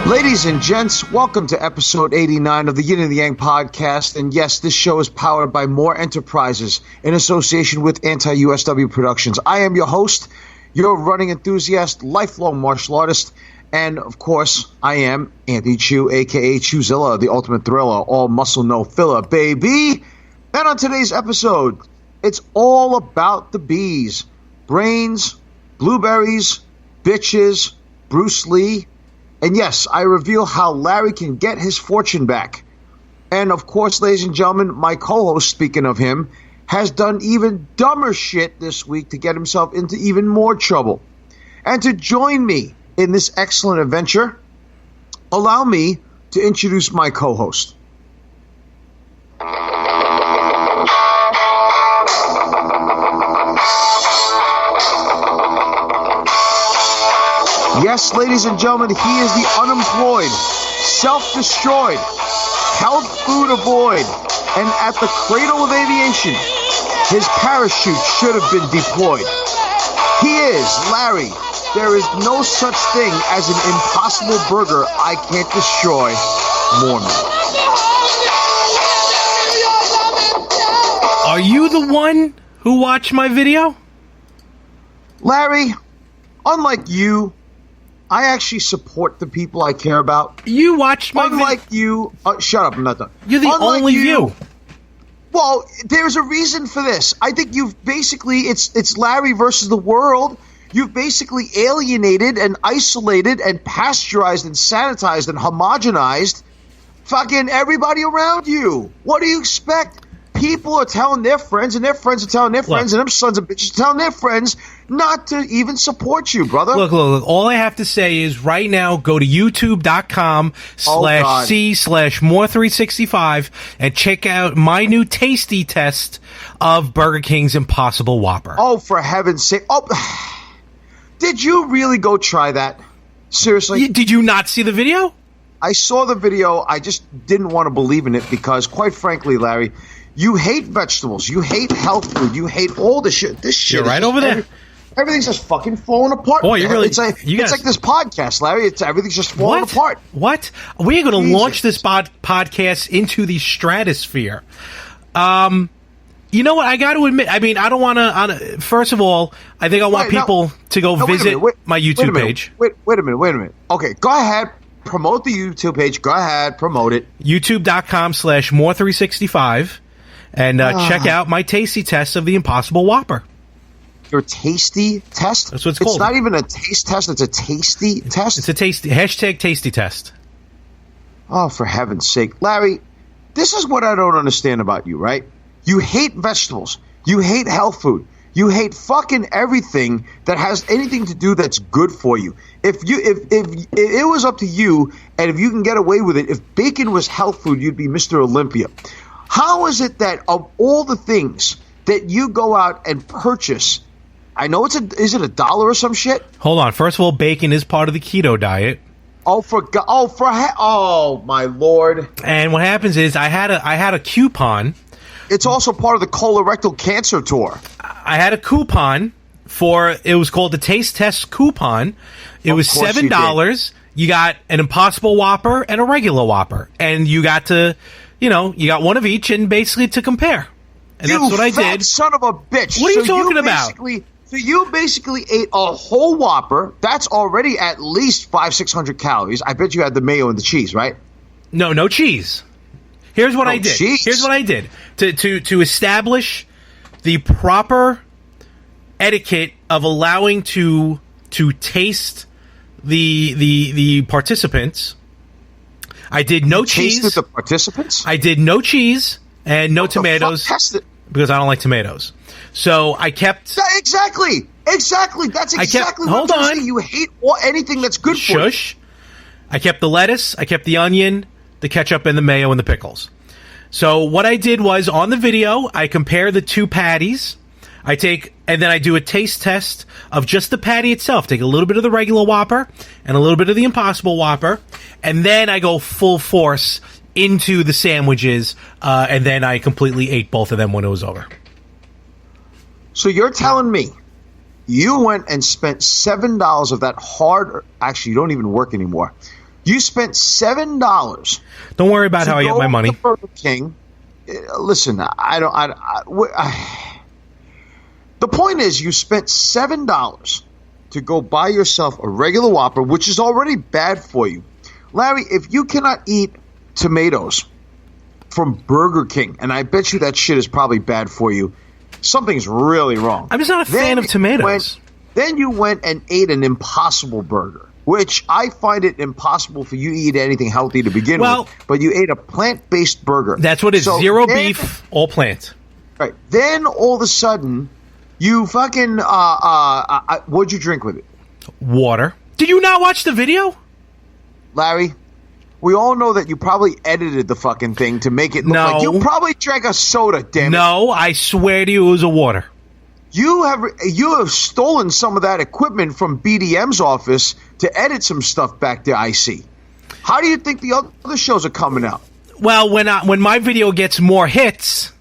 Ladies and gents, welcome to episode 89 of the Yin and The Yang podcast. And yes, this show is powered by More Enterprises in association with Anti-USW Productions. I am your host, your running enthusiast, lifelong martial artist, and of course, I am Anthony Chu, aka Chuzilla, the ultimate thriller, all muscle, no filler, baby. And on today's episode, it's all about the bees. Brains, blueberries, bitches, Bruce Lee. And yes, I reveal how Larry can get his fortune back. And of course, ladies and gentlemen, my co-host, speaking of him, has done even dumber shit this week to get himself into even more trouble. And to join me in this excellent adventure, allow me to introduce my co-host. Yes, ladies and gentlemen, he is the unemployed, self-destroyed, health food avoid, and at the cradle of aviation, his parachute should have been deployed. He is Larry. There is no such thing as an impossible burger I can't destroy. Mormon. Are you the one who watched my video? Larry, unlike you, I actually support the people I care about. You watched my video. Unlike you... shut up, I'm not done. You're the only view. Well, there's a reason for this. I think you've basically... It's Larry versus the world. You've basically alienated and isolated and pasteurized and sanitized and homogenized fucking everybody around you. What do you expect? People are telling their friends, and their friends are telling their friends, and them sons of bitches are telling their friends not to even support you, brother. Look. All I have to say is right now, go to youtube.com/c/more365 and check out my new tasty test of Burger King's Impossible Whopper. Oh, for heaven's sake. Oh, did you really go try that? Seriously? Did you not see the video? I saw the video. I just didn't want to believe in it because, quite frankly, Larry, you hate vegetables. You hate health food. You hate all the shit. This shit. You're right over there. Everything's just fucking falling apart. Boy, you really. It's like this podcast, Larry. Everything's just falling apart. What? We're going to launch this podcast into the stratosphere. You know what? I got to admit. I mean, I don't want to. First of all, I think I want people to go visit my YouTube page. Wait a minute. Okay, go ahead. Promote the YouTube page. Go ahead. Promote it. YouTube.com/more365. And check out my tasty test of the Impossible Whopper. Your tasty test? That's what it's called. It's not even a taste test. It's a tasty test? It's a tasty test. Oh, for heaven's sake. Larry, this is what I don't understand about you, right? You hate vegetables. You hate health food. You hate fucking everything that has anything to do that's good for you. If it was up to you, and if you can get away with it, if bacon was health food, you'd be Mr. Olympia. How is it that of all the things that you go out and purchase, I know is it $1 or some shit? Hold on. First of all, bacon is part of the keto diet. Oh my Lord. And what happens is I had a coupon. It's also part of the colorectal cancer tour. I had a coupon it was called the Taste Test coupon. It was $7. You got an Impossible Whopper and a regular Whopper. And you got to... you got one of each, and basically to compare. And that's what I did. You son of a bitch. What are you talking about? So you basically ate a whole Whopper. That's already at least 500-600 calories. I bet you had the mayo and the cheese, right? No cheese. Here's what I did. Cheese. Here's what I did. To establish the proper etiquette of allowing to taste the participants... I did no cheese. Tasted the participants? I did no cheese and no tomatoes because I don't like tomatoes. So I kept... Exactly. That's exactly what I'm saying. You hate anything that's good for you. Shush. I kept the lettuce, I kept the onion, the ketchup, and the mayo, and the pickles. So what I did was, on the video, I compare the two patties. And then I do a taste test of just the patty itself. Take a little bit of the regular Whopper and a little bit of the Impossible Whopper, and then I go full force into the sandwiches, and then I completely ate both of them when it was over. So you're telling me you went and spent $7 of that hard... Actually, you don't even work anymore. You spent $7. Don't worry about how I get my money. To Burger King. Listen, the point is, you spent $7 to go buy yourself a regular Whopper, which is already bad for you. Larry, if you cannot eat tomatoes from Burger King, and I bet you that shit is probably bad for you, something's really wrong. I'm just not a fan of tomatoes. Then you went and ate an Impossible Burger, which I find it impossible for you to eat anything healthy to begin with. But you ate a plant-based burger. That's what it's zero beef, all plant. Right. Then all of a sudden, you fucking what'd you drink with it? Water. Did you not watch the video? Larry, we all know that you probably edited the fucking thing to make it look like you probably drank a soda, damn it. No, I swear to you it was a water. You have stolen some of that equipment from BDM's office to edit some stuff back there, I see. How do you think the other shows are coming out? Well, when my video gets more hits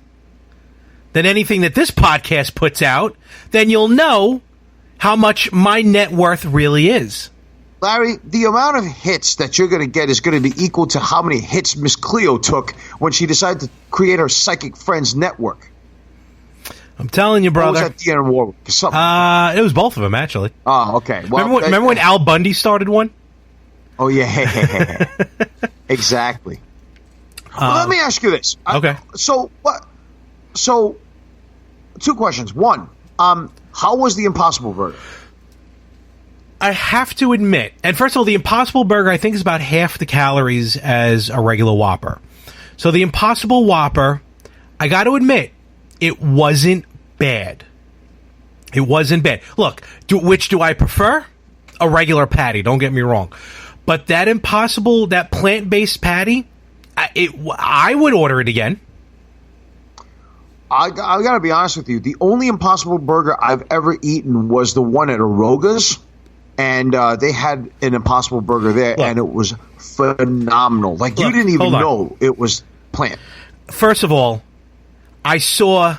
than anything that this podcast puts out, then you'll know how much my net worth really is. Larry, the amount of hits that you're going to get is going to be equal to how many hits Miss Cleo took when she decided to create her Psychic Friends network. I'm telling you, brother. Or was that Deanna Warwick? It was both of them, actually. Oh, okay. Well, remember when Al Bundy started one? Oh, yeah. Exactly. Well, let me ask you this. Okay. So, two questions. One, how was the Impossible Burger? I have to admit, and first of all, the Impossible Burger, I think, is about half the calories as a regular Whopper. So the Impossible Whopper, I got to admit, it wasn't bad. It wasn't bad. Look, which do I prefer? A regular patty, don't get me wrong. But that that plant-based patty, I would order it again. I got to be honest with you. The only Impossible Burger I've ever eaten was the one at Aroga's. And they had an Impossible Burger there, and it was phenomenal. Like, you didn't even know it was plant. First of all, I saw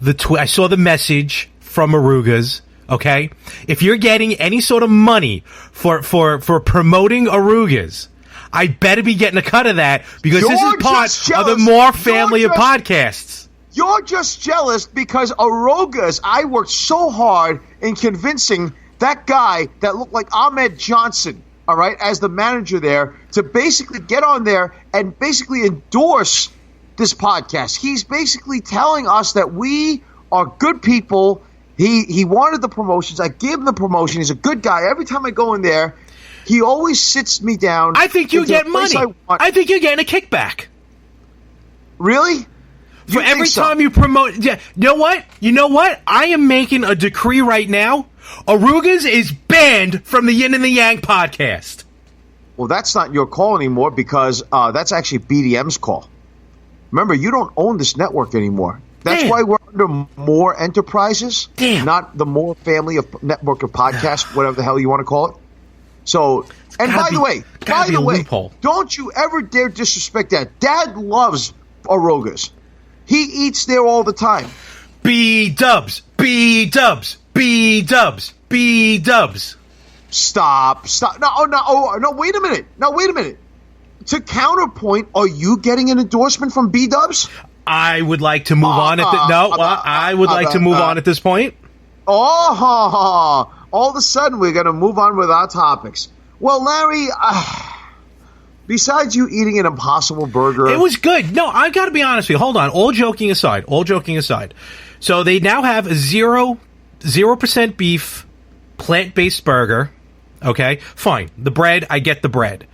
the message from Aruga's. Okay, if you're getting any sort of money for promoting Aruga's, I better be getting a cut of that because this is part of the More family of podcasts. You're just jealous because Aruga's. I worked so hard in convincing that guy that looked like Ahmed Johnson, all right, as the manager there, to basically get on there and basically endorse this podcast. He's basically telling us that we are good people. He wanted the promotions. I gave him the promotion. He's a good guy. Every time I go in there, he always sits me down. I think you get money. I think you're getting a kickback. Really? For every time you promote. Yeah, you know what? I am making a decree right now. Aruga's is banned from the Yin and the Yang podcast. Well, that's not your call anymore because that's actually BDM's call. Remember, you don't own this network anymore. That's why we're under More Enterprises, not the More family of network of podcasts, whatever the hell you want to call it. So, and by the way, don't you ever dare disrespect that. Dad loves Aruga's. He eats there all the time. B-dubs. Stop. No, wait a minute. To counterpoint, are you getting an endorsement from B-dubs? I would like to move on at this point. All of a sudden we're going to move on with our topics. Well, Larry, besides you eating an Impossible Burger, it was good. No, I got to be honest with you. Hold on. All joking aside. So they now have a 0% beef plant-based burger. Okay, fine. The bread, I get the bread.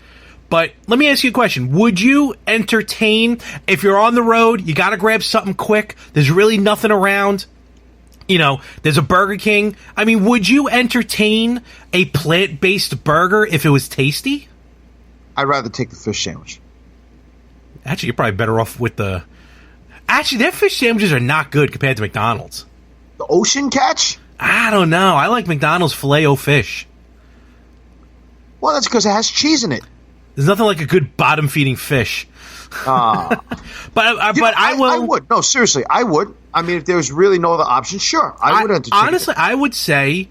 But let me ask you a question. Would you entertain, if you're on the road, you got to grab something quick, there's really nothing around, there's a Burger King. I mean, would you entertain a plant-based burger if it was tasty? I'd rather take the fish sandwich. Actually, you're probably better off with the... Actually, their fish sandwiches are not good compared to McDonald's. The Ocean Catch? I don't know. I like McDonald's Filet-O-Fish. Well, that's because it has cheese in it. There's nothing like a good bottom-feeding fish. But I will... I would. No, seriously, I would. I mean, if there was really no other option, sure, I would entertain honestly, it. I would say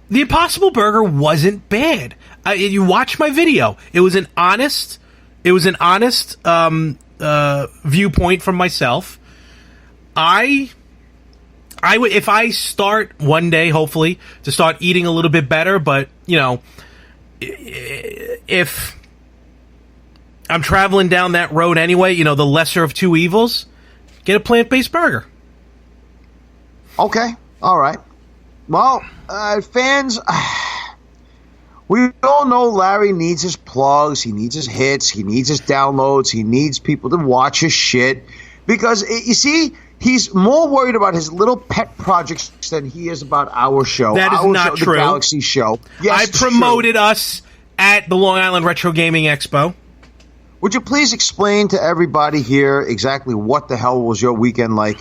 The Impossible Burger wasn't bad. You watch my video. It was an honest viewpoint from myself. I would, if I start one day, hopefully, to start eating a little bit better, but, if I'm traveling down that road anyway, the lesser of two evils, get a plant-based burger. Okay. All right. Well, fans, we all know Larry needs his plugs, he needs his hits, he needs his downloads, he needs people to watch his shit, because, you see, he's more worried about his little pet projects than he is about our show. That is not true. The Galaxy show. Yes, I promoted us at the Long Island Retro Gaming Expo. Would you please explain to everybody here exactly what the hell was your weekend like?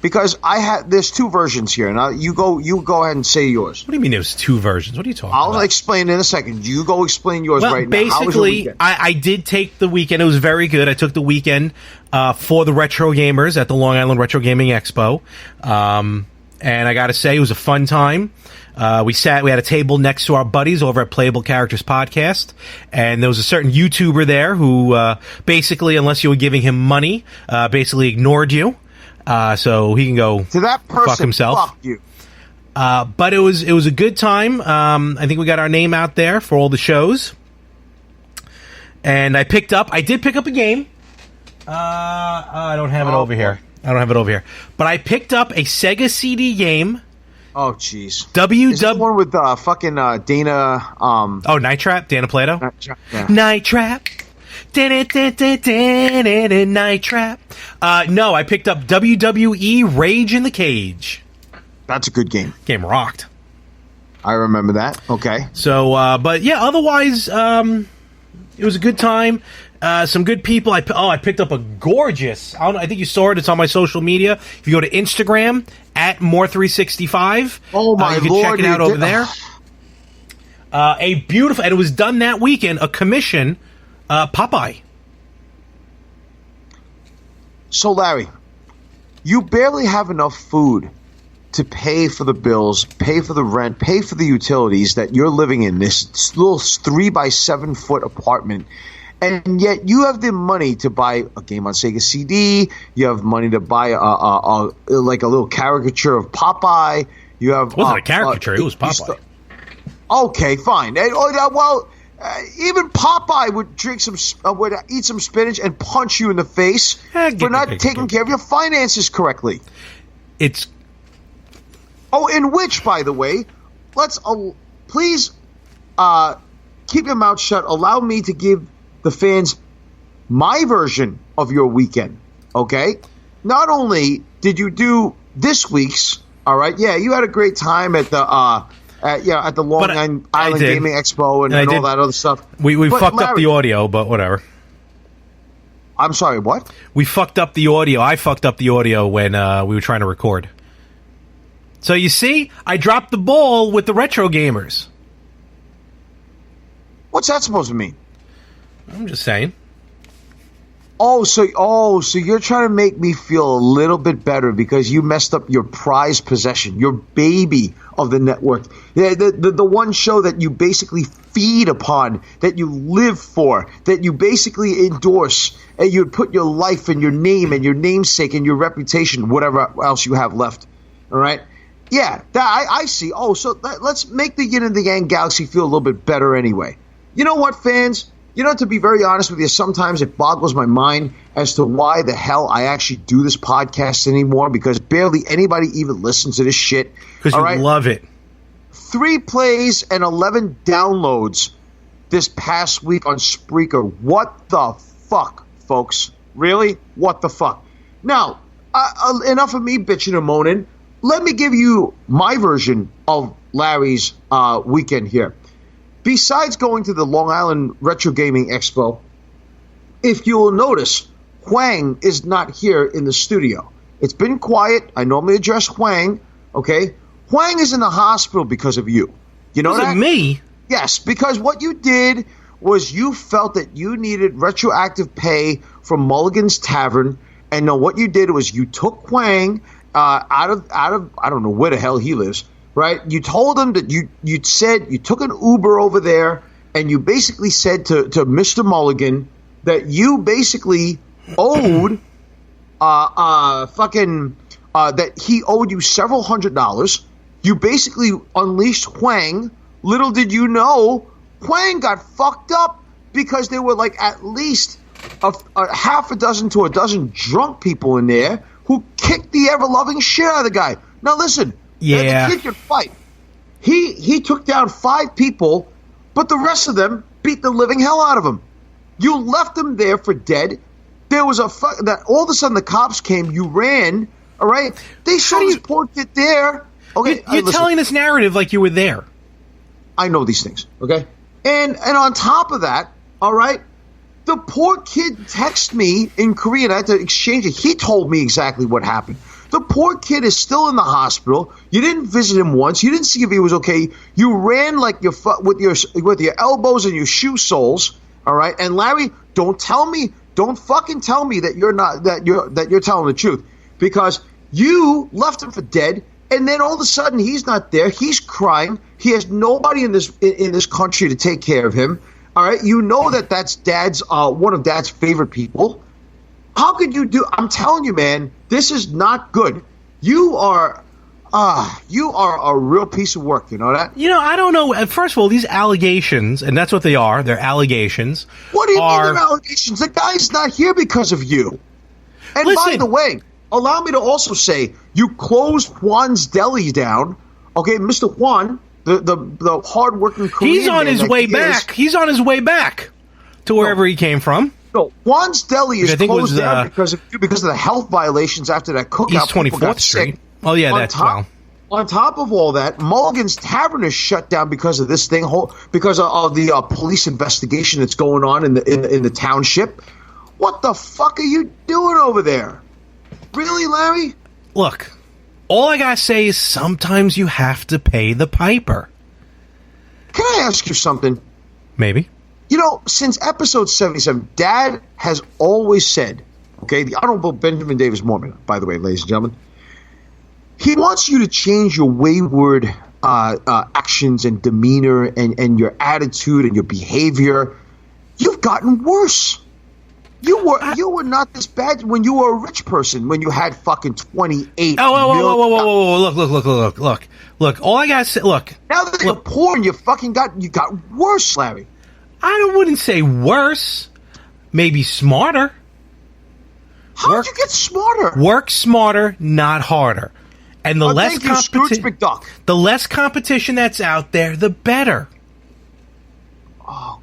Because there's two versions here. Now you go ahead and say yours. What do you mean there's two versions? What are you talking about? I'll explain in a second. You go explain yours right now. Basically, I did take the weekend. It was very good. I took the weekend for the retro gamers at the Long Island Retro Gaming Expo. And I got to say, it was a fun time. We had a table next to our buddies over at Playable Characters Podcast, and there was a certain YouTuber there who basically, unless you were giving him money, basically ignored you. So he can go to that person, fuck himself. Fuck you. But it was a good time. I think we got our name out there for all the shows. And I did pick up a game. I don't have it over here. But I picked up a Sega CD game. Oh, jeez. Is that one with fucking Dana... Night Trap? Dana Plato? Yeah. Night Trap. Night Trap. No, I picked up WWE Rage in the Cage. That's a good game. Game rocked. I remember that. Okay. So, but yeah, otherwise, it was a good time. Some good people. I picked up a gorgeous. I think you saw it. It's on my social media. If you go to Instagram at More365, oh my you can Lord, check it out over there. A beautiful, and it was done that weekend. A commission, Popeye. So Larry, you barely have enough food to pay for the bills, pay for the rent, pay for the utilities that you're living in this little 3x7 foot apartment. And yet you have the money to buy a game on Sega CD. You have money to buy a little caricature of Popeye. You have it wasn't a caricature; it was Popeye. Okay, fine. Even Popeye would would eat some spinach and punch you in the face for not taking care of your finances correctly. It's in which, by the way, let's please keep your mouth shut. Allow me to give the fans my version of your weekend, okay? Not only did you do this week's, all right, yeah, you had a great time at the Long Island Gaming Expo and all that other stuff. We fucked up the audio, but whatever. I'm sorry, what? We fucked up the audio. I fucked up the audio when we were trying to record. So you see, I dropped the ball with the retro gamers. What's that supposed to mean? I'm just saying. So you're trying to make me feel a little bit better because you messed up your prized possession, your baby of the network, the one show that you basically feed upon, that you live for, that you basically endorse, and you put your life and your name and your namesake and your reputation, whatever else you have left. All right? Yeah, I see. Let's make the Yin and the Yang Galaxy feel a little bit better anyway. You know what, fans? To be very honest with you, sometimes it boggles my mind as to why the hell I actually do this podcast anymore, because barely anybody even listens to this shit. Because you love it. 3 plays and 11 downloads this past week on Spreaker. What the fuck, folks? Really? What the fuck? Now, enough of me bitching and moaning. Let me give you my version of Larry's weekend here. Besides going to the Long Island Retro Gaming Expo, if you will notice, Huang is not here in the studio. It's been quiet. I normally address Huang, okay? Huang is in the hospital because of you. You know that? Me? Yes, because what you did was you felt that you needed retroactive pay from Mulligan's Tavern, and what you did was you took Huang out of I don't know where the hell he lives, right? You told him that you said you took an Uber over there, and you basically said to Mr. Mulligan that you basically owed that he owed you several $100s. You basically unleashed Huang. Little did you know, Huang got fucked up because there were like at least a half a dozen to a dozen drunk people in there who kicked the ever-loving shit out of the guy. Now listen, yeah, the kid could fight. He took down 5 people, but the rest of them beat the living hell out of him. You left him there for dead. There was that all of a sudden the cops came. You ran. All right, they saw this poor kid there. Okay, you're telling this narrative like you were there. I know these things. Okay, and on top of that, all right, the poor kid texted me in Korean. I had to exchange it. He told me exactly what happened. The poor kid is still in the hospital. You didn't visit him once. You didn't see if he was okay. You ran like with your elbows and your shoe soles. All right, and Larry, don't fucking tell me that you're telling the truth, because you left him for dead, and then all of a sudden he's not there. He's crying. He has nobody in this country to take care of him. All right, you know that's Dad's one of Dad's favorite people. How could you do? I'm telling you, man, this is not good. You are a real piece of work. You know that? You know, I don't know. First of all, these allegations, and that's what they are. They're allegations. What do you mean they're allegations? The guy's not here because of you. And listen, by the way, allow me to also say, you closed Juan's Deli down. Okay, Mr. Juan, the hardworking Korean he's on his way back. He's on his way back to wherever he came from. No, Juan's Deli is closed down because of the health violations after that cookout. East 24th Street. Oh, yeah, On top of all that, Mulligan's Tavern is shut down because of this thing, because of the police investigation that's going on in the township. What the fuck are you doing over there? Really, Larry? Look, all I gotta say is sometimes you have to pay the piper. Can I ask you something? Maybe. You know, since episode 77, Dad has always said, okay, the Honorable Benjamin Davis Mormon, by the way, ladies and gentlemen, he wants you to change your wayward actions and demeanor and your attitude and your behavior. You've gotten worse. You were not this bad when you were a rich person, when you had fucking 28 Whoa. Look. All I gotta say, look. Now that you're poor and you got worse, Larry. I wouldn't say worse. Maybe smarter. How did you get smarter? Work smarter, not harder. And the less competition that's out there, the better. Oh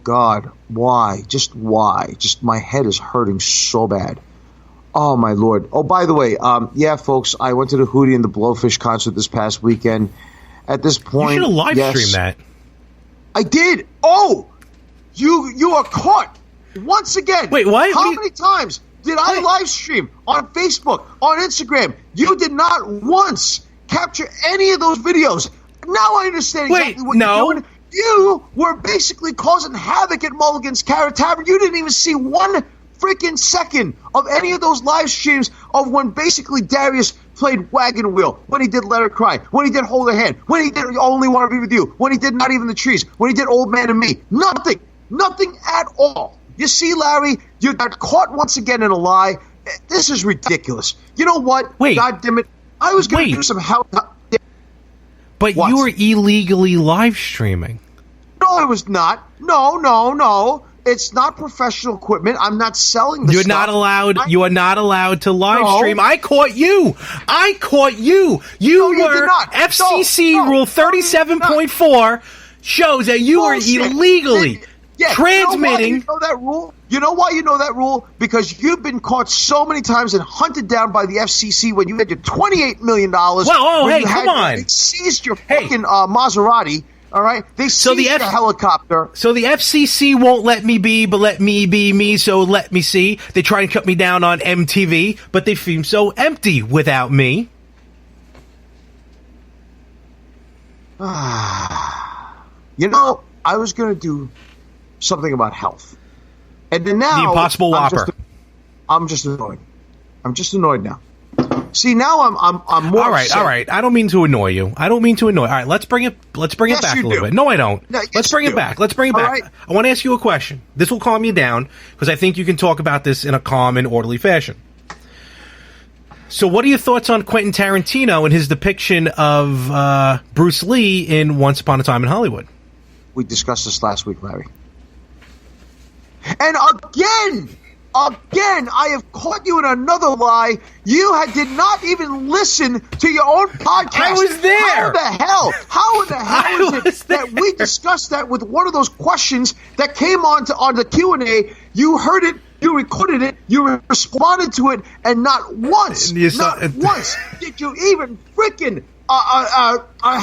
God. Why? Just why? Just my head is hurting so bad. Oh my Lord. Oh, by the way, yeah, folks, I went to the Hootie and the Blowfish concert this past weekend. At this point, you should have live streamed that. I did. Oh, you are caught once again. Wait, what? How many times did I live stream on Facebook, on Instagram? You did not once capture any of those videos. Now I understand exactly what you're doing. You were basically causing havoc at Mulligan's Carrot Tavern. You didn't even see one freaking second of any of those live streams of when basically Darius played Wagon Wheel, when he did Let Her Cry, when he did Hold Her Hand, when he did Only Want to Be With You, when he did Not Even the Trees, when he did Old Man and Me. Nothing at all. You see, Larry, you got caught once again in a lie. This is ridiculous. You know what? Wait. God damn it. I was going to do some help. But you were illegally live streaming. No, I was not. No. It's not professional equipment. I'm not selling the stuff. You are not allowed to live stream. I caught you. You were not. FCC Rule 37.4 shows that you were illegally transmitting. You know that rule? You know why you know that rule? Because you've been caught so many times and hunted down by the FCC when you had your $28 million. Well, hey, come on. They seized your fucking Maserati. All right, they seized the helicopter. So the FCC won't let me be, but let me be me. So let me see. They try and cut me down on MTV, but they seem so empty without me. You know, I was going to do something about health, and then now the Impossible Whopper. I'm just annoyed. I'm just annoyed now. See, now I'm more. All right, upset. all right. I don't mean to annoy you. All right, let's bring it back a little bit. No, I don't. No, yes, let's bring it back. Let's bring it All back. right. I want to ask you a question. This will calm you down because I think you can talk about this in a calm and orderly fashion. So, what are your thoughts on Quentin Tarantino and his depiction of Bruce Lee in Once Upon a Time in Hollywood? We discussed this last week, Larry. And again, I have caught you in another lie. You did not even listen to your own podcast. I was there. How in the hell is it that we discussed that with one of those questions that came on the Q&A? You heard it, you recorded it, you responded to it, and not once did you even freaking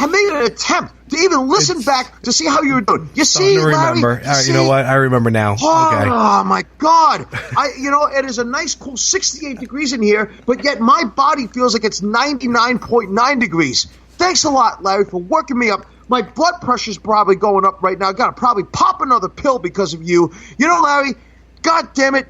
made an attempt to even listen back to see how you were doing. You see, Larry? Remember. You know what? I remember now. Okay. Oh my God! It is a nice, cool 68 degrees in here, but yet my body feels like it's 99.9 degrees. Thanks a lot, Larry, for working me up. My blood pressure's probably going up right now. I gotta probably pop another pill because of you. You know, Larry? God damn it!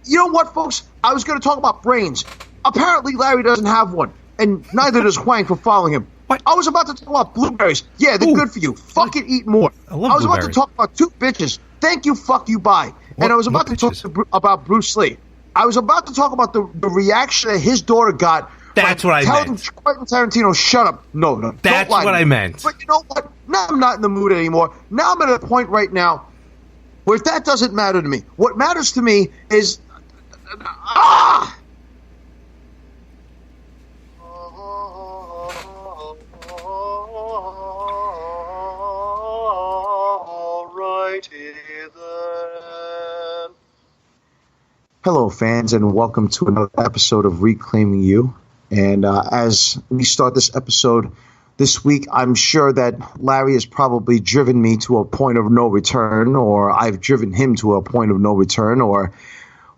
You know what, folks? I was going to talk about brains. Apparently, Larry doesn't have one. And neither does Huang for following him. What? I was about to talk about blueberries. Yeah, they're good for you. Fucking eat more. I love was blueberries. about to talk about two bitches. Thank you, fuck you, bye. And I was about to talk about Bruce Lee. I was about to talk about the reaction that his daughter got. That's what I meant. Quentin Tarantino, shut up. No. That's what I meant. But you know what? Now I'm not in the mood anymore. Now I'm at a point right now where that doesn't matter to me. What matters to me is... Hello, fans, and welcome to another episode of Reclaiming You. And as we start this episode this week, I'm sure that Larry has probably driven me to a point of no return, or I've driven him to a point of no return, or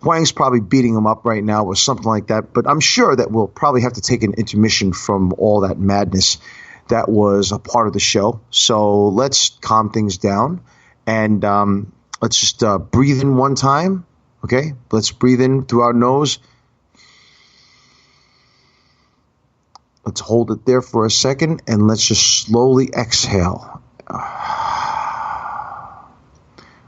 Huang's probably beating him up right now or something like that. But I'm sure that we'll probably have to take an intermission from all that madness that was a part of the show. So let's calm things down and let's just breathe in one time. Okay, let's breathe in through our nose. Let's hold it there for a second, and let's just slowly exhale.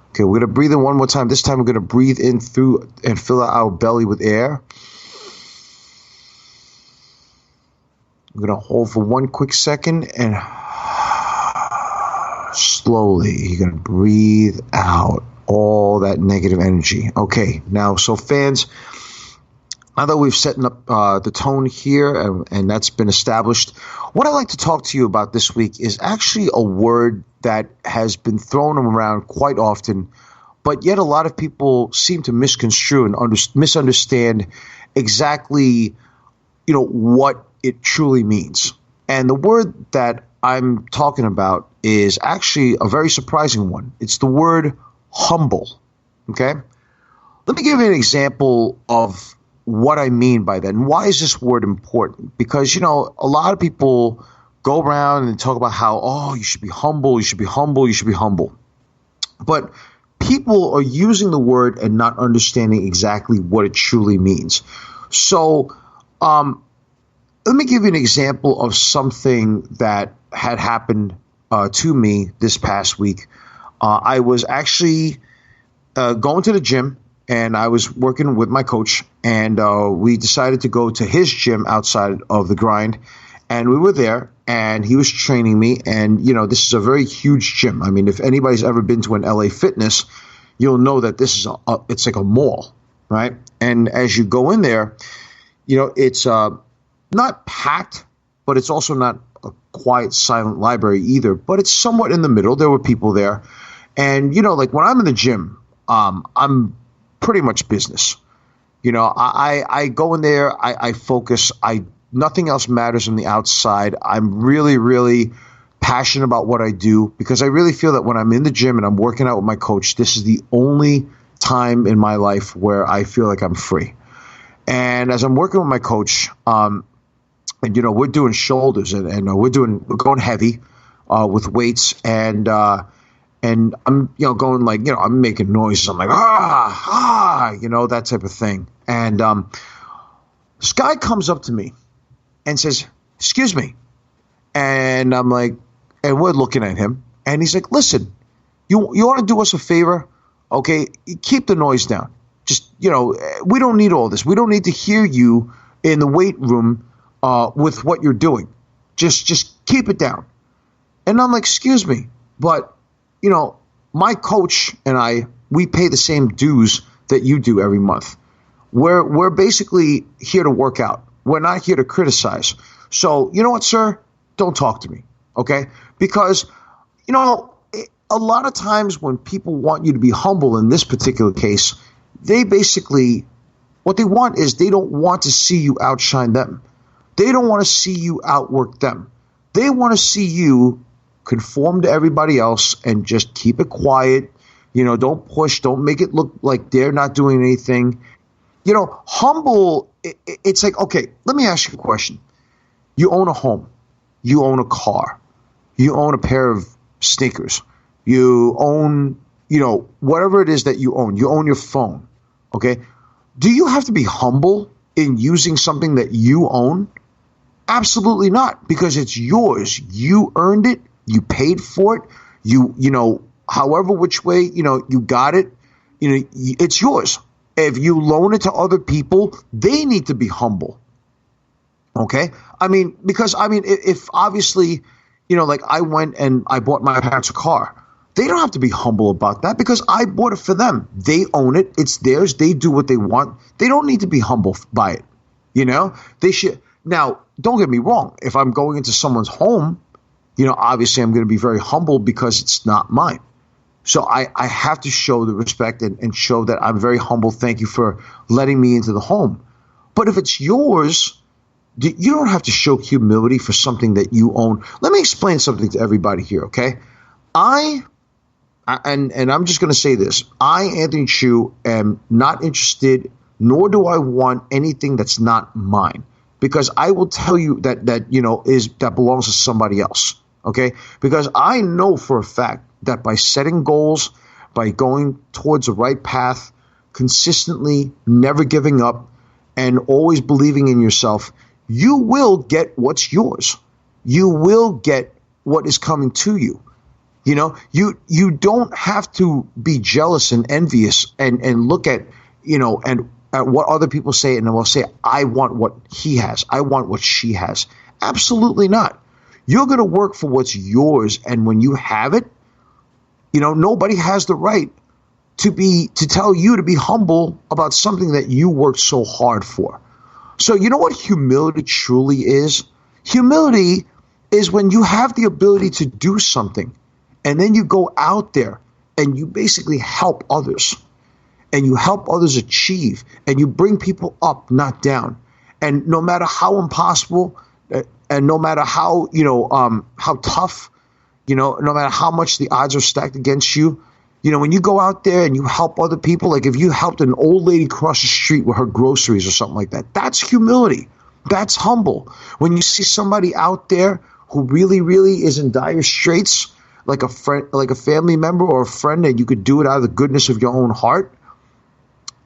Okay, we're going to breathe in one more time. This time we're going to breathe in through and fill out our belly with air. We're going to hold for one quick second, and slowly you're going to breathe out all that negative energy. Okay, now, so fans, now that we've set up the tone here and that's been established, what I'd like to talk to you about this week is actually a word that has been thrown around quite often, but yet a lot of people seem to misconstrue and misunderstand exactly, what it truly means. And the word that I'm talking about is actually a very surprising one. It's the word humble. Okay? Let me give you an example of what I mean by that. And why is this word important? Because, a lot of people go around and talk about how, you should be humble, you should be humble, you should be humble. But people are using the word and not understanding exactly what it truly means. So let me give you an example of something that had happened to me this past week. I was actually going to the gym, and I was working with my coach, and we decided to go to his gym outside of the grind. And we were there, and he was training me. And, this is a very huge gym. I mean, if anybody's ever been to an LA Fitness, you'll know that this is it's like a mall, right? And as you go in there, it's not packed, but it's also not a quiet, silent library either. But it's somewhat in the middle. There were people there. And, like when I'm in the gym, I'm pretty much business. I go in there, I focus, nothing else matters on the outside. I'm really, really passionate about what I do because I really feel that when I'm in the gym and I'm working out with my coach, this is the only time in my life where I feel like I'm free. And as I'm working with my coach, and we're doing shoulders and we're going heavy with weights, and I'm going like I'm making noises. I'm like that type of thing. And This guy comes up to me and says, "Excuse me." And I'm like, and we're looking at him. And he's like, "Listen, you want to do us a favor? Okay, keep the noise down. Just, we don't need all this. We don't need to hear you in the weight room with what you're doing. Just keep it down." And I'm like, "Excuse me, but, my coach and I, we pay the same dues that you do every month. We're basically here to work out. We're not here to criticize. So, you know what, sir? Don't talk to me, okay? Because, a lot of times when people want you to be humble in this particular case, they basically, what they want is they don't want to see you outshine them. They don't want to see you outwork them. They want to see you conform to everybody else and just keep it quiet. Don't push. Don't make it look like they're not doing anything. Humble, it's like, okay, let me ask you a question. You own a home. You own a car. You own a pair of sneakers. You own, whatever it is that you own. You own your phone, okay? Do you have to be humble in using something that you own? Absolutely not, because it's yours. You earned it. You paid for it. However which way, you got it. It's yours. If you loan it to other people, they need to be humble. Okay? If obviously, like I went and I bought my parents a car, they don't have to be humble about that because I bought it for them. They own it. It's theirs. They do what they want. They don't need to be humble by it. They should. Now, don't get me wrong. If I'm going into someone's home, obviously I'm going to be very humble because it's not mine. So I have to show the respect and show that I'm very humble. Thank you for letting me into the home. But if it's yours, you don't have to show humility for something that you own. Let me explain something to everybody here, okay? And I'm just going to say this. I, Anthony Chu, am not interested, nor do I want anything that's not mine. Because I will tell you that belongs to somebody else, okay? Because I know for a fact that by setting goals, by going towards the right path, consistently, never giving up, and always believing in yourself, you will get what's yours. You will get what is coming to you. You don't have to be jealous and envious and look at, at what other people say and will say, I want what he has. I want what she has. Absolutely not. You're going to work for what's yours. And when you have it, nobody has the right to tell you to be humble about something that you worked so hard for. So you know what humility truly is? Humility is when you have the ability to do something and then you go out there and you basically help others and you help others achieve and you bring people up, not down. And no matter how impossible and no matter how, how tough, no matter how much the odds are stacked against you, when you go out there and you help other people, like if you helped an old lady cross the street with her groceries or something like that, that's humility. That's humble. When you see somebody out there who really, really is in dire straits, like a friend, like a family member or a friend, and you could do it out of the goodness of your own heart,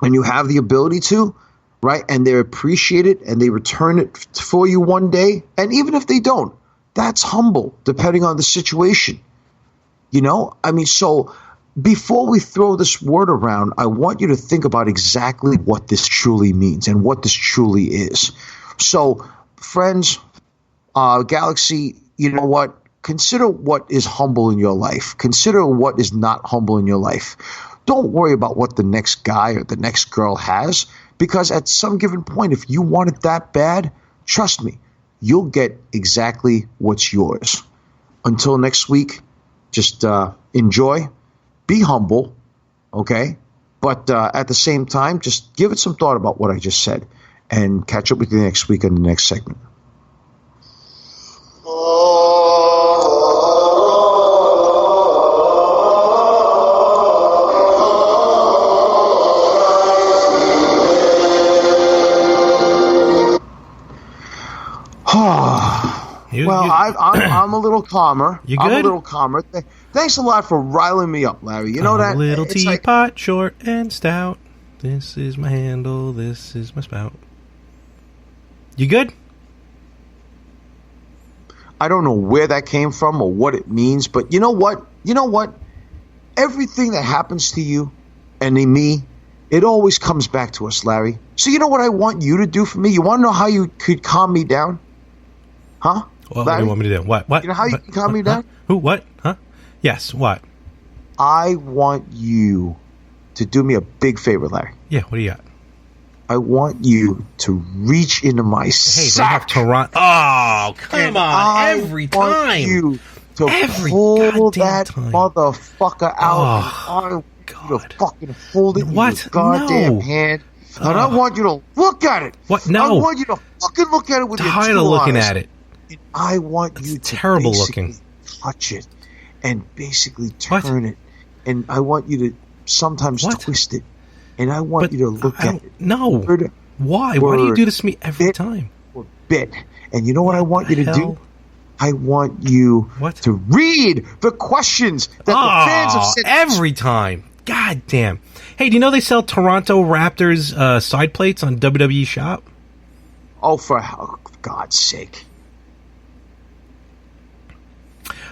and you have the ability to, right? And they appreciate it and they return it for you one day. And even if they don't, that's humble, depending on the situation. So before we throw this word around, I want you to think about exactly what this truly means and what this truly is. So, friends, Galaxy, you know what? Consider what is humble in your life. Consider what is not humble in your life. Don't worry about what the next guy or the next girl has, because at some given point, if you want it that bad, trust me, you'll get exactly what's yours. Until next week, just enjoy. Be humble, okay? But at the same time, just give it some thought about what I just said and catch up with you next week on the next segment. I'm a little calmer. You good? I'm a little calmer. Thanks a lot for riling me up, Larry. You know that? A little teapot, short and stout. This is my handle. This is my spout. You good? I don't know where that came from or what it means, but you know what? Everything that happens to you and to me, it always comes back to us, Larry. So you know what I want you to do for me? You want to know how you could calm me down? Huh? Well, what do you want me to do? What? You know how you can calm me down? Who? What? Huh? Yes, what? I want you to do me a big favor, Larry. Yeah, what do you got? I want you to reach into my sack. They have Toronto. Oh, come on. Every time. I want you to Every pull that time. motherfucker out. Oh, I want you to fucking hold it in your What? goddamn No. hand. And I want you to look at it. What? No. I want you to fucking look at it with your Tired two of looking eyes. at it. And I want It's you to terrible basically looking. touch it and basically What? turn it. And I want you to sometimes What? twist it. And I want you to look at it. No. Word Why? Why do you word, do this to me every bit time? for bit. And you know what I want you to the do? hell? I want you What? to read the questions that the fans have sent. Every time. God damn. Hey, do you know they sell Toronto Raptors side plates on WWE Shop? Oh, for God's sake.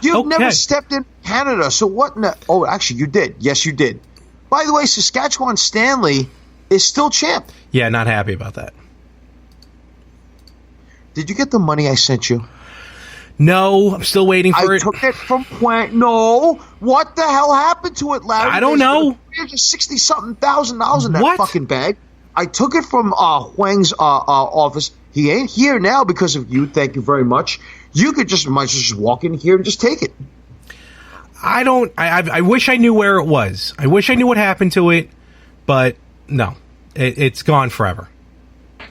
You've never stepped in Canada, so what? Oh, actually, you did. Yes, you did. By the way, Saskatchewan Stanley is still champ. Yeah, not happy about that. Did you get the money I sent you? No, I'm still waiting for I it. took it from Point. No, what the hell happened to it, Larry? I don't know. $360-something thousand in that What? fucking bag. I took it from Huang's office. He ain't here now because of you. Thank you very much. You could might just walk in here and just take it. I don't. I wish I knew where it was. I wish I knew what happened to it, but no, it's gone forever.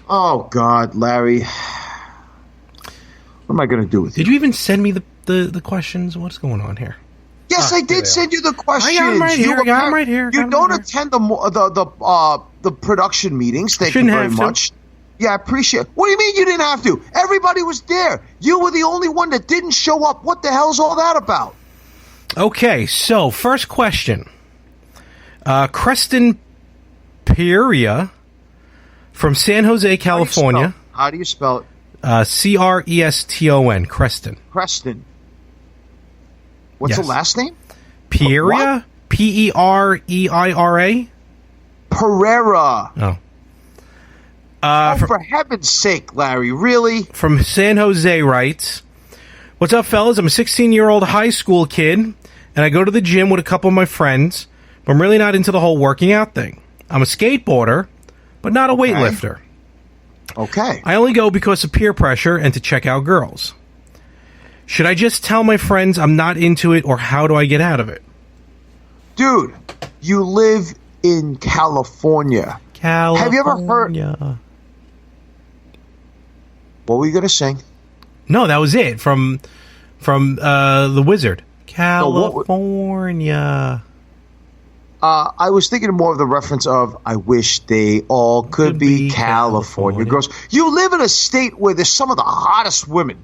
Oh God, Larry, what am I going to do with you? Did you even send me the questions? What's going on here? Yes, I did send you the questions. I got 'em right here. I got 'em right here. You don't attend the production meetings. Thank you very much. Yeah, I appreciate it. What do you mean you didn't have to? Everybody was there. You were the only one that didn't show up. What the hell's all that about? Okay, so first question. Creston Pereira from San Jose, California. How do you spell it? Creston. Creston. Preston. What's Yes. the last name? Pereira? Pereira? Pereira. Oh. For heaven's sake, Larry, really? From San Jose writes, "What's up, fellas? I'm a 16-year-old high school kid, and I go to the gym with a couple of my friends, but I'm really not into the whole working out thing. I'm a skateboarder, but not a weightlifter. Okay. I only go because of peer pressure and to check out girls. Should I just tell my friends I'm not into it, or how do I get out of it?" Dude, you live in California. Have you ever heard... What were you going to sing? No, that was it from The Wizard. California. I was thinking more of the reference of I wish they all could be California girls. You live in a state where there's some of the hottest women.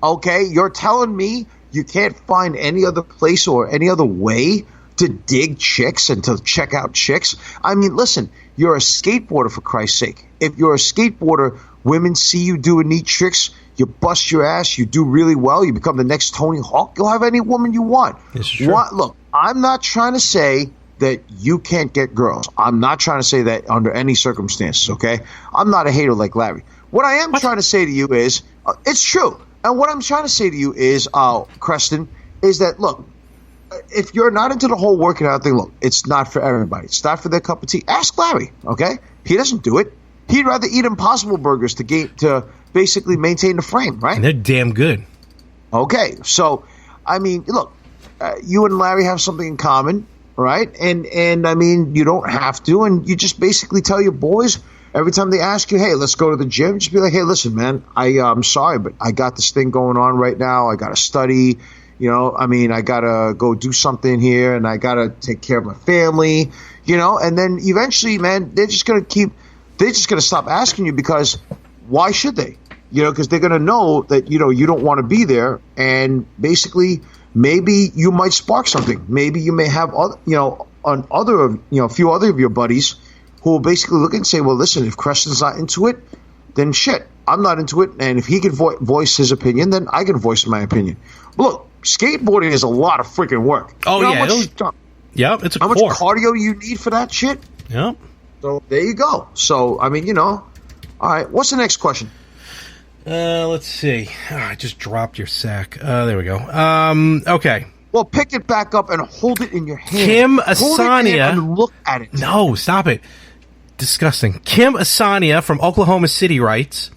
Okay? You're telling me you can't find any other place or any other way to dig chicks and to check out chicks? I mean, listen, you're a skateboarder, for Christ's sake. If you're a skateboarder, women see you doing neat tricks, you bust your ass, you do really well, you become the next Tony Hawk, you'll have any woman you want. This is true. Look, I'm not trying to say that you can't get girls. I'm not trying to say that under any circumstances, okay? I'm not a hater like Larry. What I am trying to say to you is, it's true. And what I'm trying to say to you is, Creston, is that, look, if you're not into the whole working out thing, look, it's not for everybody. It's not for their cup of tea. Ask Larry, okay? He doesn't do it. He'd rather eat Impossible Burgers to basically maintain the frame, right? And they're damn good. Okay, so, I mean, look, you and Larry have something in common, right? And I mean, you don't have to, and you just basically tell your boys every time they ask you, hey, let's go to the gym, just be like, hey, listen, man, I'm sorry, but I got this thing going on right now. I got to study. You know, I mean, I got to go do something here, and I got to take care of my family, you know, and then eventually, man, they're just going to stop asking you, because why should they? You know, because they're going to know that, you know, you don't want to be there, and basically maybe you might spark something. Maybe you may have, a few other of your buddies who will basically look and say, well, listen, if Creston's not into it, then shit, I'm not into it. And if he can voice his opinion, then I can voice my opinion. But look, skateboarding is a lot of freaking work. Oh, you know yeah. It's a how core. much cardio you need for that shit? Yeah. So there you go. So, I mean, all right. What's the next question? Let's see. I just dropped your sack. There we go. Okay. Well, pick it back up and hold it in your hand. Kim Hold it Asania. and look at it. No, stop it. Disgusting. Kim Asania from Oklahoma City writes,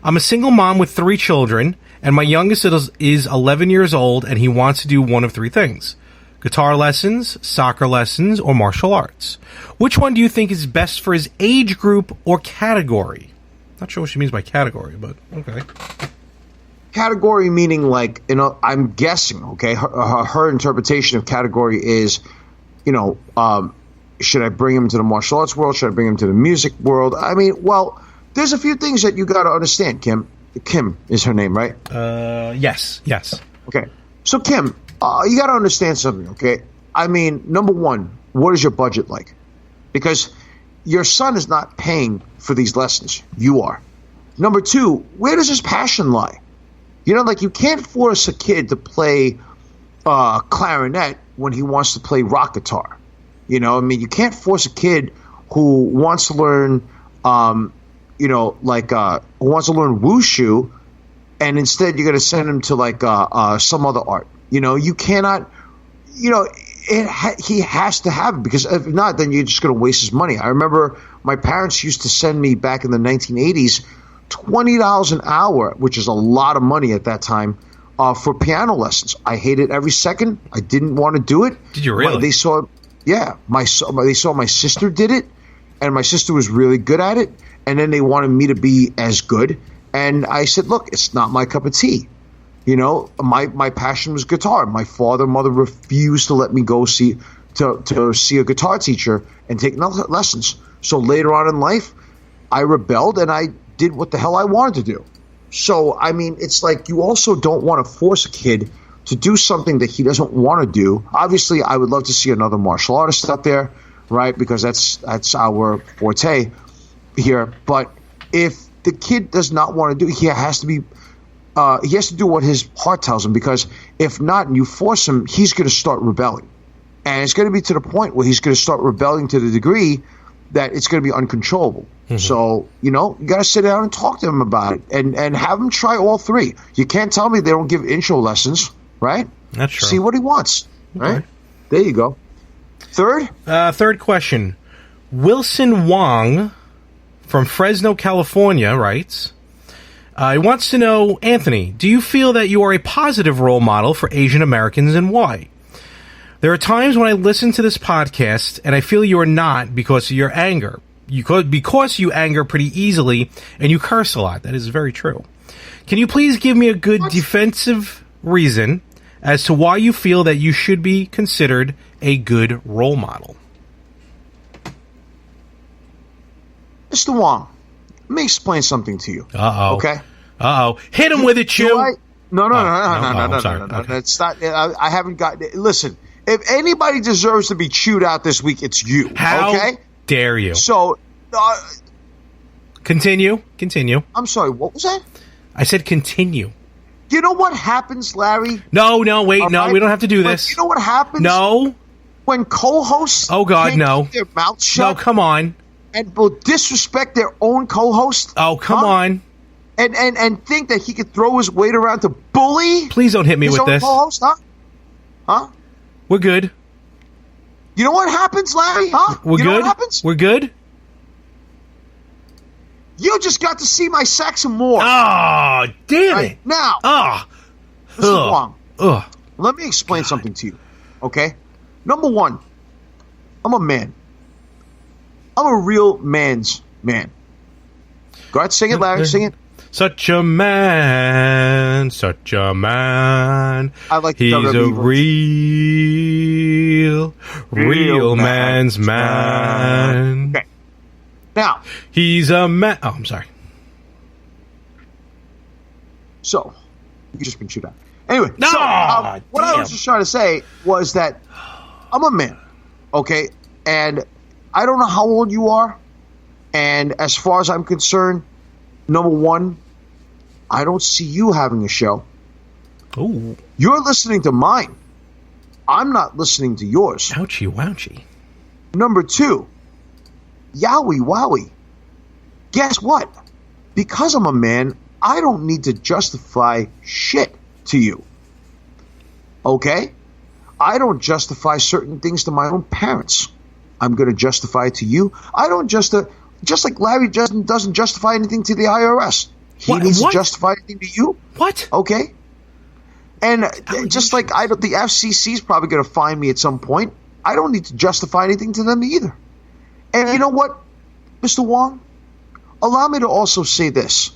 I'm a single mom with 3 children, and my youngest is 11 years old, and he wants to do one of 3 things. Guitar lessons, soccer lessons, or martial arts. Which one do you think is best for his age group or category? Not sure what she means by category, but okay. Category meaning like, I'm guessing, okay, her interpretation of category is, should I bring him to the martial arts world? Should I bring him to the music world? I mean, well, there's a few things that you got to understand, Kim. Kim is her name, right? Yes. Okay. So, Kim, you got to understand something, okay? I mean, number one, what is your budget like? Because your son is not paying for these lessons. You are. Number two, where does his passion lie? You can't force a kid to play clarinet when he wants to play rock guitar. You can't force a kid who wants to learn, who wants to learn wushu, and instead you're going to send him to some other art. You cannot, he has to have it, because if not, then you're just going to waste his money. I remember my parents used to send me back in the 1980s $20 an hour, which is a lot of money at that time, for piano lessons. I hated every second. I didn't want to do it. Did you really? They saw my sister did it, and my sister was really good at it, and then they wanted me to be as good. And I said, look, it's not my cup of tea. My passion was guitar. My father and mother refused to let me go see a guitar teacher and take lessons. So later on in life, I rebelled and I did what the hell I wanted to do. So, I mean, it's like you also don't want to force a kid to do something that he doesn't want to do. Obviously, I would love to see another martial artist out there, right? Because that's our forte here. But if the kid does not want to do it, he has to do what his heart tells him, because if not, and you force him, he's going to start rebelling. And it's going to be to the point where he's going to start rebelling to the degree that it's going to be uncontrollable. Mm-hmm. So, you got to sit down and talk to him about it and have him try all 3. You can't tell me they don't give intro lessons, right? That's true. See what he wants, right? Okay. There you go. Third question. Wilson Wong from Fresno, California writes, he wants to know, Anthony, do you feel that you are a positive role model for Asian Americans, and why? There are times when I listen to this podcast and I feel you are not, because of your anger. Because you anger pretty easily and you curse a lot. That is very true. Can you please give me a good defensive reason as to why you feel that you should be considered a good role model? Mr. Wong, let me explain something to you. Uh-oh. Okay? Uh-oh. Hit him with it, you. No. Sorry. It's not. I haven't gotten it. Listen, if anybody deserves to be chewed out this week, it's you. How okay? dare you? So, Continue. I'm sorry, what was that? I said continue. You know what happens, Larry? No, wait, no, we don't have to do this. You know what happens? No. When co-hosts keep their mouth shut. No, come on. And will disrespect their own co-host. Oh, come on. And think that he could throw his weight around to bully. Please don't hit me with this. Co-host, huh? We're good. You know what happens, Larry? Huh? We're good. Know what happens? We're good. You just got to see my Saxon more. Oh, damn it. Now. Mr. Wong, let me explain something to you, okay? Number one, I'm a man. I'm a real man's man. Go ahead, sing it, Larry. Sing it. Such a man. I like He's a real man's man. Okay. Now. He's a man. Oh, I'm sorry. So, you've just been chewed out. Anyway, no, what I was just trying to say was that I'm a man, okay? And I don't know how old you are. And as far as I'm concerned, number one, I don't see you having a show. Ooh. You're listening to mine. I'm not listening to yours. Ouchie, wouchie. Number 2, yowie wowie. Guess what? Because I'm a man, I don't need to justify shit to you. Okay? I don't justify certain things to my own parents. I'm going to justify it to you. I don't just like Larry doesn't justify anything to the IRS. He needs to justify anything to you. What? Okay? And just like the FCC is probably going to find me at some point, I don't need to justify anything to them either. And you know what, Mr. Wong? Allow me to also say this,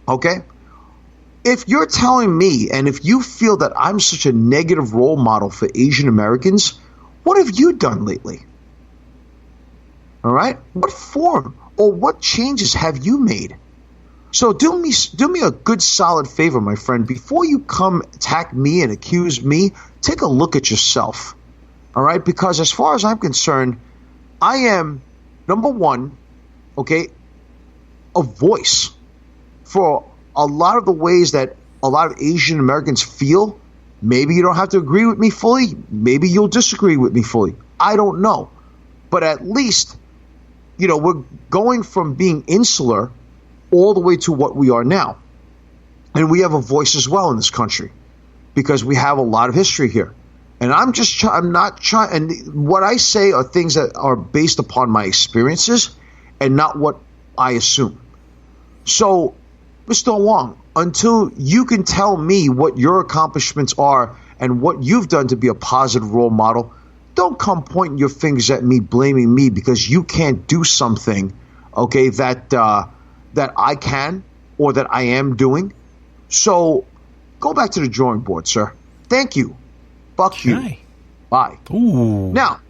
okay? If you're telling me, and if you feel that I'm such a negative role model for Asian Americans, what have you done lately? All right? What form or what changes have you made? So do me a good solid favor, my friend. Before you come attack me and accuse me, take a look at yourself. All right? Because as far as I'm concerned, I am, number one, okay, a voice for a lot of the ways that a lot of Asian Americans feel. Maybe you don't have to agree with me fully. Maybe you'll disagree with me fully. I don't know. But at least, we're going from being insular all the way to what we are now. And we have a voice as well in this country because we have a lot of history here. And I'm not trying, and what I say are things that are based upon my experiences and not what I assume. So, Mr. Wong, until you can tell me what your accomplishments are and what you've done to be a positive role model, don't come pointing your fingers at me, blaming me because you can't do something, okay, that I can or that I am doing. So go back to the drawing board, sir. Thank you. Fuck you. Bye. Ooh. Now,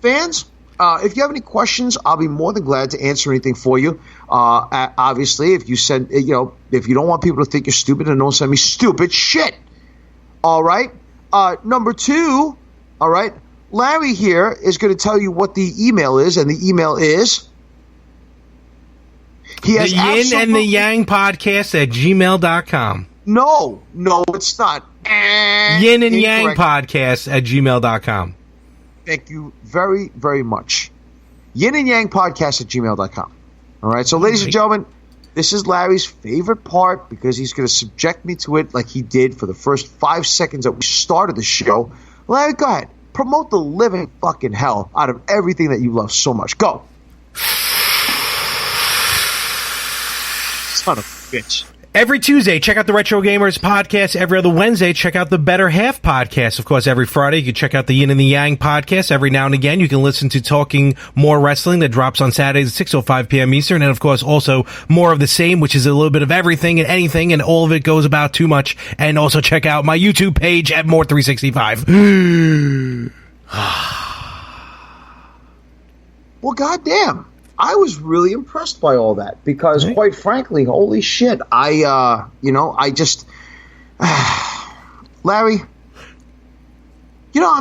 fans, if you have any questions, I'll be more than glad to answer anything for you. Obviously, if you if you don't want people to think you're stupid, then don't send me stupid shit. All right. Number 2, all right, Larry here is going to tell you what the email is, and the email is the Yin and the Yang podcast at gmail.com. No, it's not. Yin and Yang podcast at gmail.com. Thank you very, very much. Yin and Yang podcast at gmail.com. All right. So, ladies and gentlemen, this is Larry's favorite part because he's going to subject me to it like he did for the first 5 seconds that we started the show. Larry, go ahead. Promote the living fucking hell out of everything that you love so much. Go. Son of a bitch. Every Tuesday, check out the Retro Gamers podcast. Every other Wednesday, check out the Better Half podcast. Of course, every Friday, you can check out the Yin and the Yang podcast. Every now and again, you can listen to Talking More Wrestling that drops on Saturdays at 6:05 p.m. Eastern. And, of course, also More of the Same, which is a little bit of everything and anything, and all of it goes about too much. And also check out my YouTube page at More365. Well, goddamn. I was really impressed by all that because, quite frankly, holy shit, Larry, I'm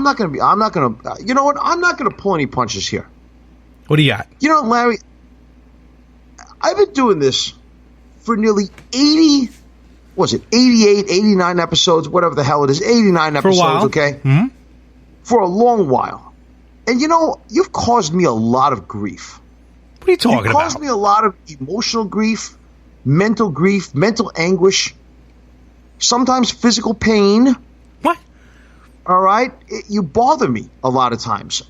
not going to pull any punches here. What do you got? Larry, I've been doing this for nearly 88, 89 episodes, whatever the hell it is, 89 episodes, for a while. Okay? Mm-hmm. For a long while. And, you've caused me a lot of grief. What are you talking about? It caused me a lot of emotional grief, mental anguish, sometimes physical pain. What? All right? You bother me a lot of times.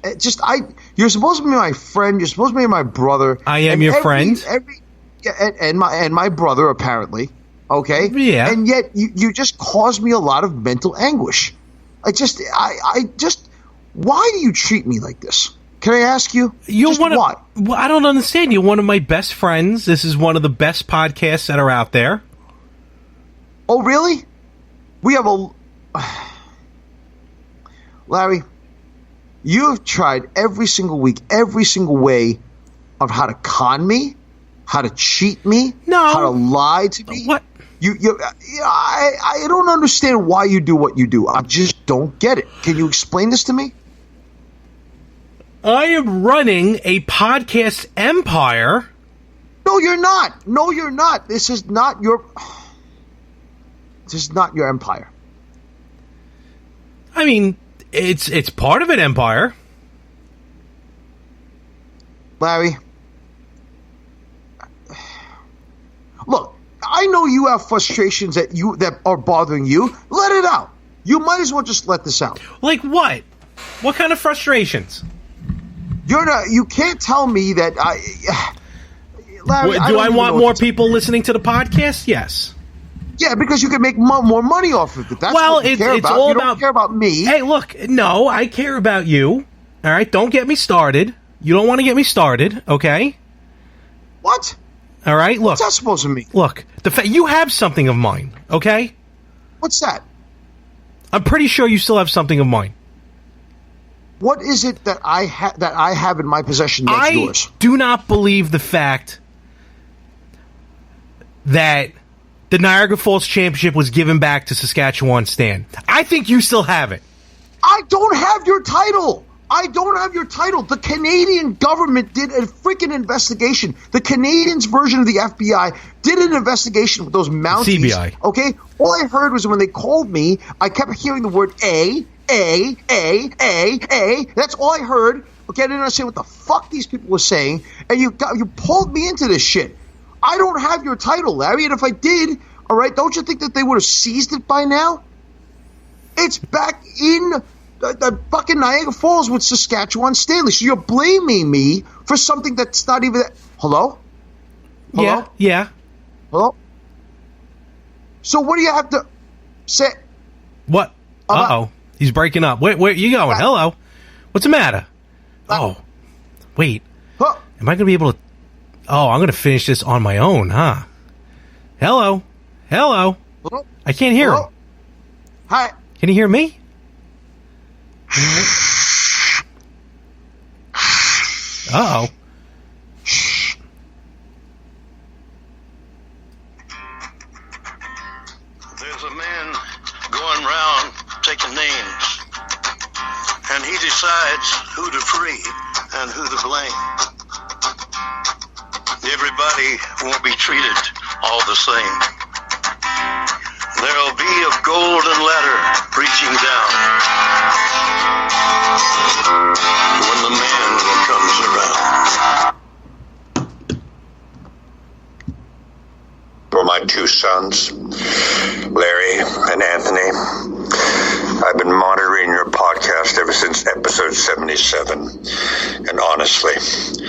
You're supposed to be my friend. You're supposed to be my brother. I am your friend. And my brother, apparently. Okay? Yeah. And yet you just caused me a lot of mental anguish. Why do you treat me like this? Can I ask you? Why? Well, I don't understand. You're one of my best friends. This is one of the best podcasts that are out there. Oh, really? We have Larry, you have tried every single week, every single way of how to con me, how to cheat me, how to lie to me. What? I don't understand why you do what you do. I just don't get it. Can you explain this to me? I am running a podcast empire. No, you're not. This is not your... This is not your empire. I mean, it's part of an empire. Larry, look, I know you have frustrations that are bothering you. Let it out. You might as well just let this out. Like what? What kind of frustrations? You can't tell me that Larry, do I want more people listening to the podcast? Yes. Yeah, because you can make more money off of it. That's what you care about. You don't care about me. Hey, look, no, I care about you. All right, don't get me started. You don't want to get me started, okay? What? All right, look. What's that supposed to mean? Look, you have something of mine, okay? What's that? I'm pretty sure you still have something of mine. What is it that I have in my possession that's yours? I do not believe the fact that the Niagara Falls Championship was given back to Saskatchewan Stan. I think you still have it. I don't have your title. I don't have your title. The Canadian government did a freaking investigation. The Canadians' version of the FBI did an investigation with those Mounties. CBI. Okay? All I heard was when they called me, I kept hearing the word A. That's all I heard. Okay, I didn't understand what the fuck these people were saying. And you pulled me into this shit. I don't have your title, Larry. And if I did, all right, don't you think that they would have seized it by now? It's back in the fucking Niagara Falls with Saskatchewan Stanley. So you're blaming me for something that's not even... Hello? Yeah. Hello? So what do you have to say? What? Uh-oh. He's breaking up. Where you going? Hello? What's the matter? Oh. Wait. Huh? Am I going to be able to... Oh, I'm going to finish this on my own, huh? Hello? Hello? I can't hear him. Hi. Can you hear me? Uh-oh. There's a man going around taking names, and he decides who to free and who to blame. Everybody won't be treated all the same. There'll be a golden ladder reaching down when the man comes around. For my two sons, Larry and Anthony, I've been monitoring your podcast ever since episode 77, and honestly,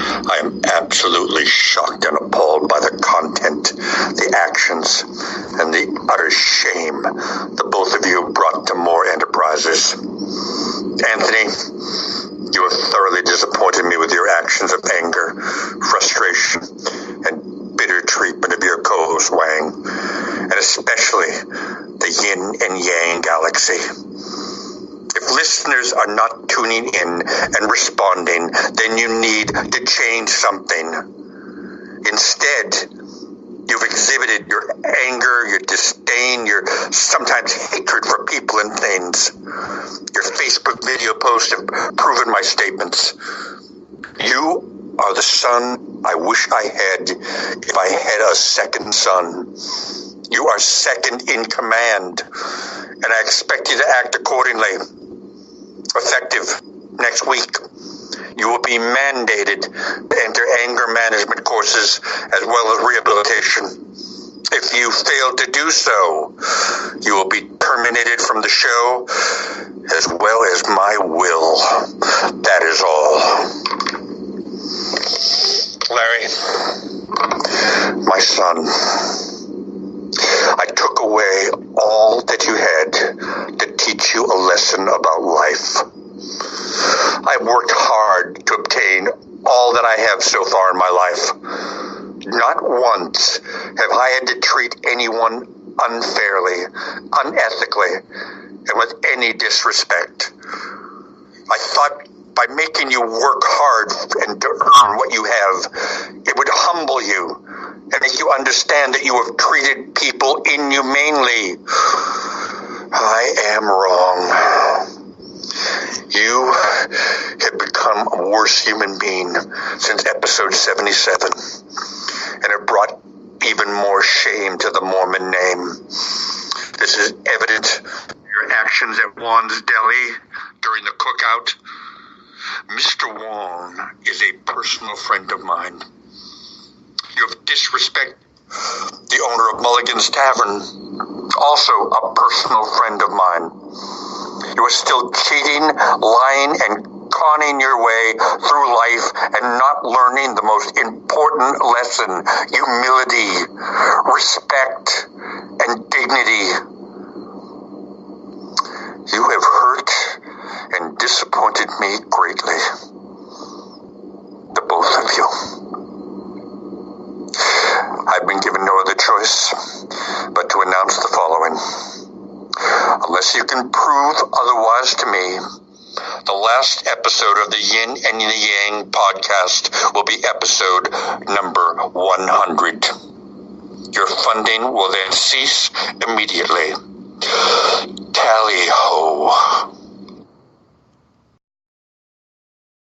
I am absolutely shocked and appalled by the content, the actions, and the utter shame that both of you brought to More Enterprises. Anthony, you have thoroughly disappointed me with your actions of anger, frustration, and bitter treatment of your co-host Wang, and especially the Yin and Yang galaxy. If listeners are not tuning in and responding, then you need to change something. Instead, you've exhibited your anger, your disdain, your sometimes hatred for people and things. Your Facebook video posts have proven my statements. You are the son I wish I had if I had a second son. You are second in command, and I expect you to act accordingly. Effective next week, you will be mandated to enter anger management courses as well as rehabilitation. If you fail to do so, you will be terminated from the show as well as my will. That is all. Larry, my son, I took away all that you had to teach you a lesson about life. I've worked hard to obtain all that I have so far in my life. Not once have I had to treat anyone unfairly, unethically, and with any disrespect. I thought by making you work hard and to earn what you have, it would humble you and make you understand that you have treated people inhumanely. I am wrong. You have become a worse human being since episode 77, and have brought even more shame to the Mormon name. This is evident in your actions at Juan's Deli during the cookout. Mr. Wong is a personal friend of mine. You have disrespected the owner of Mulligan's Tavern, also a personal friend of mine. You are still cheating, lying, and conning your way through life and not learning the most important lesson: humility, respect, and dignity. You have hurt and disappointed me greatly, the both of you. I've been given no other choice but to announce the following. Unless you can prove otherwise to me, the last episode of the Yin and The Yang podcast will be episode number 100. Your funding will then cease immediately. Tally ho.